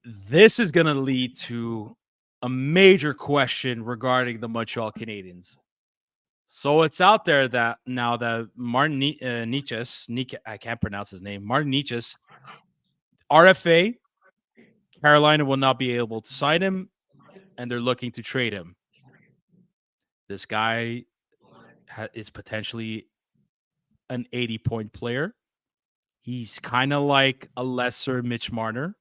This is going to lead to a major question regarding the Montreal Canadiens. So it's out there that now that Martin Necas, I can't pronounce his name, Martin Necas, RFA, Carolina will not be able to sign him, and they're looking to trade him. This guy is potentially an 80-point player. He's kind of like a lesser Mitch Marner,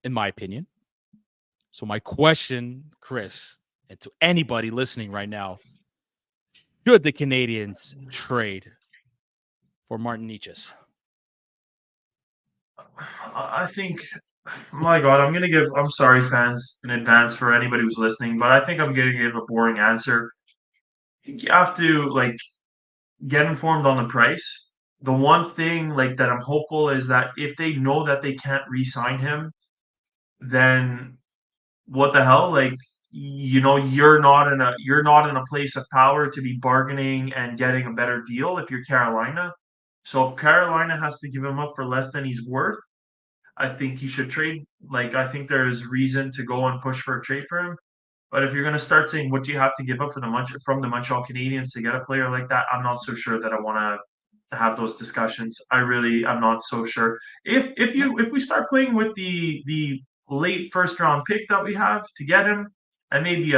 in my opinion. So my question, Chris, and to anybody listening right now, should the Canadiens trade for Martin Necas? I think, my God, I'm sorry, fans, in advance for anybody who's listening, but I think I'm going to give a boring answer. You have to, like, get informed on the price. The one thing, like, that I'm hopeful is that if they know that they can't re-sign him, then what the hell? Like, you're not in a place of power to be bargaining and getting a better deal if you're Carolina. So if Carolina has to give him up for less than he's worth, I think you should trade. Like, I think there's reason to go and push for a trade for him. But if you're going to start saying what do you have to give up from the Montreal Canadiens to get a player like that, I'm not so sure that I want to have those discussions. I'm not so sure. If we start playing with the late first round pick that we have to get him, and maybe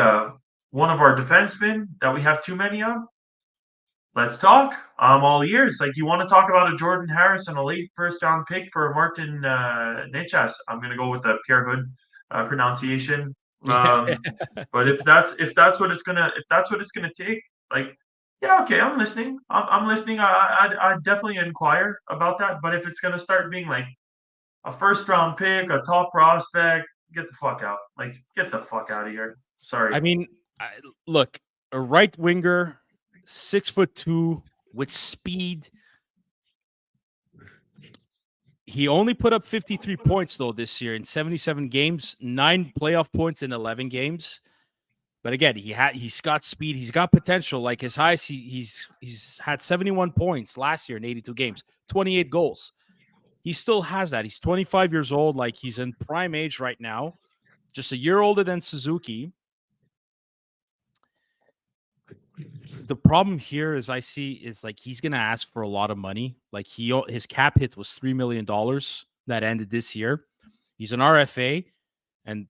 one of our defensemen that we have too many of, let's talk. I'm all ears. Like, you want to talk about a Jordan Harris and a late first round pick for Martin Necas? I'm gonna go with the Pierre Hood pronunciation. Yeah. But if that's what it's gonna take, like, yeah, okay, I'm listening. I'm listening. I definitely inquire about that. But if it's gonna start being like a first round pick, a top prospect, get the fuck out. Like, get the fuck out of here. Sorry. I mean, look, a right winger, 6'2", with speed. He only put up 53 points though this year in 77 games, 9 playoff points in 11 games. But again, he's got speed, he's got potential. Like his highest, he's had 71 points last year in 82 games, 28 goals. He still has that. He's 25 years old. Like, he's in prime age right now, just a year older than Suzuki. The problem here is like he's gonna ask for a lot of money. Like, his cap hit was $3 million that ended this year. He's an RFA, and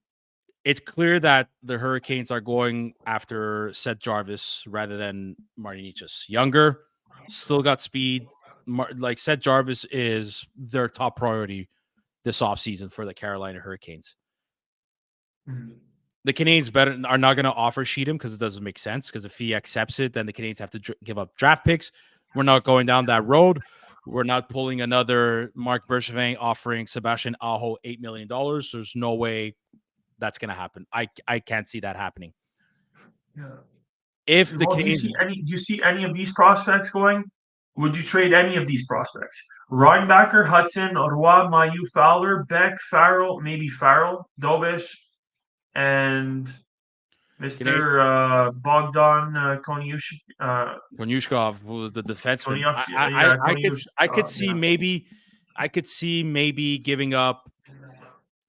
it's clear that the Hurricanes are going after Seth Jarvis rather than Martin Necas. Younger, still got speed. Like, Seth Jarvis is their top priority this offseason for the Carolina Hurricanes. Mhm. The Canadiens are not going to offer sheet him because it doesn't make sense. Because if he accepts it, then the Canadiens have to give up draft picks. We're not going down that road. We're not pulling another Marc Bergevin offering Sebastian Aho $8 million. There's no way that's going to happen. I can't see that happening. Yeah. If the Well, Canadiens, do you see any of these prospects going? Would you trade any of these prospects? Reinbacher, Hudson, Roy, Mayu, Fowler, Beck, Farrell, maybe Farrell, Dobish, and Mr. Bogdan Konyushkov, who was the defenseman, Yeah, I could see maybe giving up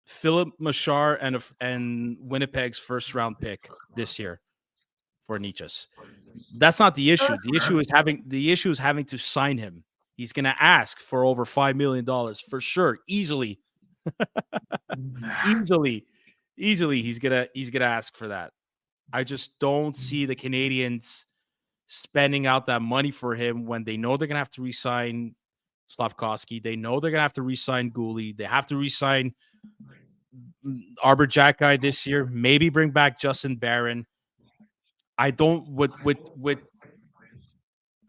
Philip Machar and Winnipeg's first round pick this year for Necas. That's not the issue. That's The issue is having to sign him. He's going to ask for over $5 million for sure, easily, fair. easily, easily. He's gonna ask for that. I just don't see the Canadiens spending out that money for him when they know they're gonna have to re-sign Slavkovsky. They know they're gonna have to re-sign Gooley. They have to re-sign Arbor Jack guy this year. Maybe bring back Justin Barron. I don't with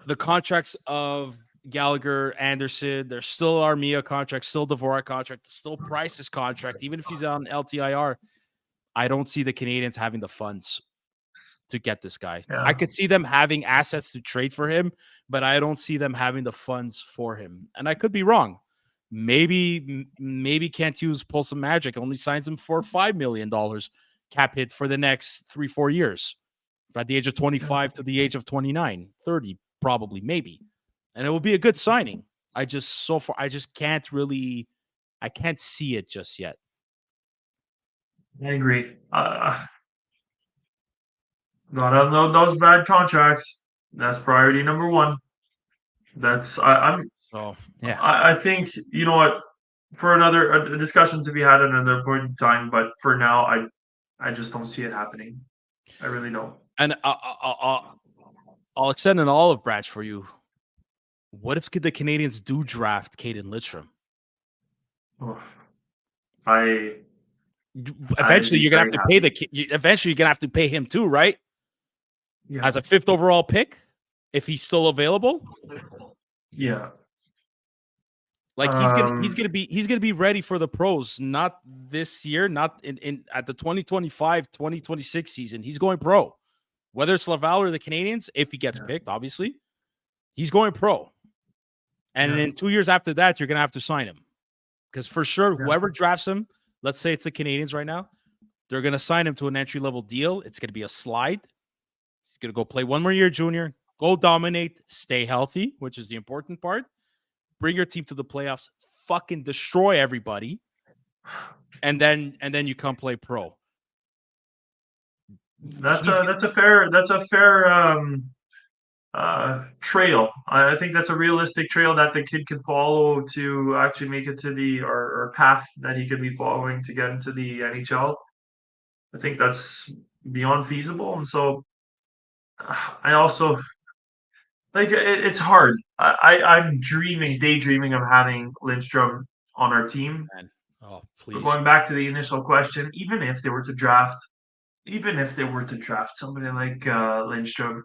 the contracts of Gallagher, Anderson. There's still Armia contract, still Dvorak contract, still Price's contract. Even if he's on LTIR, I don't see the Canadiens having the funds to get this guy. I Yeah. could see them having assets to trade for him, but I don't see them having the funds for him. And I could be wrong. Maybe Kent Hughes pull some magic, only signs him for $5 million cap hit for the next 3-4 years. At the age of 25 to the age of 29, 30, probably, maybe. And it will be a good signing. I just can't see it just yet. I agree. Gotta unload those bad contracts. That's priority number one. That's So yeah. I think you know what for another a discussion to be had at another point in time. But for now, I just don't see it happening. I really don't. And I'll extend an olive branch for you. What if the Canadians do draft Caden Lidstrom? Oh, I I'd Eventually, be you're gonna have very to pay happy. eventually, you're gonna have to pay him too, right? Yeah, As a 5th overall pick, if he's still available. yeah. Like Um, he's gonna be ready for the pros, not this year, not in at the 2025-2026 season. He's going pro. Whether it's Laval or the Canadians, if he gets yeah, picked, obviously, he's going pro. And yeah, in 2 years after that, you're gonna have to sign him. Because for sure, yeah. whoever drafts him, let's say it's the Canadians right now, they're gonna sign him to an entry-level deal. It's gonna be a slide. He's gonna go play one more year junior, go dominate, stay healthy, which is the important part. Bring your team to the playoffs, fucking destroy everybody, and then you come play pro. He's That's a fair trail. I think that's a realistic trail that the kid can follow to actually make it to the or path that he could be following to get into the NHL. I think that's beyond feasible, and so I also like it's hard. I'm daydreaming of having Lindstrom on our team. man. Oh, But please. going back to the initial question, even if they were to draft somebody like Lindstrom,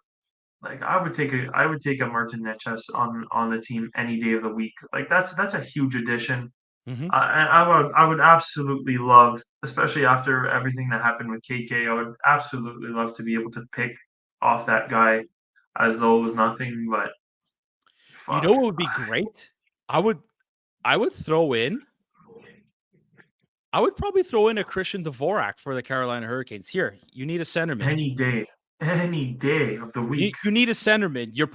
like I would take a Martin Necas on the team any day of the week. Like that's a huge addition. Mm-hmm. And I would absolutely love, especially after everything that happened with KK, I would absolutely love to be able to pick off that guy as though it was nothing. But You know fuck, what would be great? I would I would throw in I would probably throw in a Christian Dvorak for the Carolina Hurricanes. Here, you need a centerman. any day of the week. You need a centerman. They're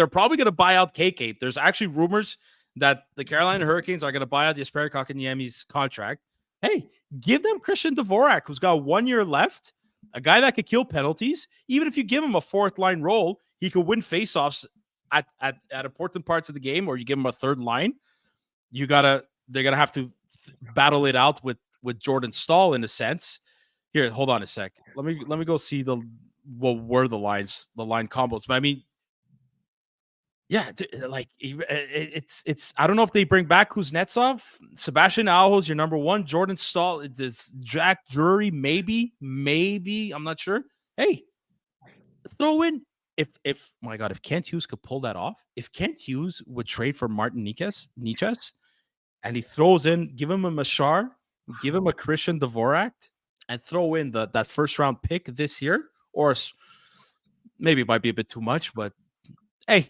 probably going to buy out KK. There's actually rumors that the Carolina Hurricanes are going to buy out Jesperi Kotkaniemi's contract. Hey, give them Christian Dvorak, who's got 1 year left, a guy that could kill penalties. Even if you give him a fourth line role, he could win faceoffs at important parts of the game, or you give him a third line. They're gonna have to battle it out with Jordan Stahl in a sense. Here, hold on a sec. Let me go see what were the line combos. But I mean, yeah, like it's. I don't know if they bring back Kuznetsov, Sebastian Aho's your number one, Jordan Stahl, does Jack Drury, maybe. I'm not sure. Hey, throw in if my God, if Kent Hughes could pull that off, if Kent Hughes would trade for Martin Necas, and he throws in, give him a Mashar, give him a Christian Dvorak, and throw in that first round pick this year, or maybe it might be a bit too much, but hey,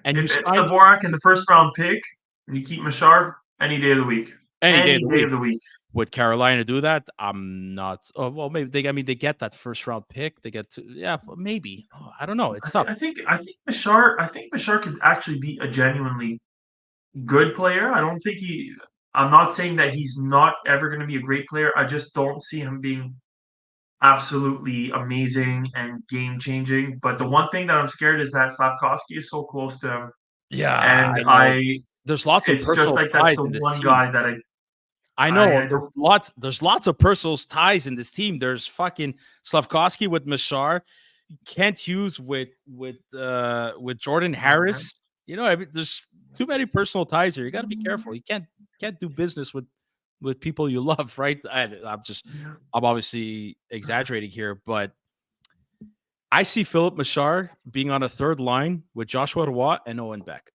and you If it's sign Dvorak in the first round pick, and you keep Machar any day of the week, any day of any the day of week. the week. Would Carolina do that? I'm not. Oh well, maybe they. I mean, they get that first round pick. They get to yeah, maybe. Oh, I don't know. It's tough. I think Machar could actually be a genuinely good player. I don't think he. I'm not saying that he's not ever going to be a great player. I just don't see him being absolutely amazing and game changing. But the one thing that I'm scared is that Slavkovsky is so close to him, Yeah, and I know. There's lots of it's just personal like that's ties the in this one team. guy that I know I don't. there's lots of personal ties in this team. There's fucking Slavkovsky with Mashar, Kent Hughes with Jordan Harris. You know, I mean, there's too many personal ties here. You got to be careful. You can't do business with people you love, right? I'm obviously exaggerating here, but I see Philip Mashar being on a third line with Joshua Roy and Owen Beck.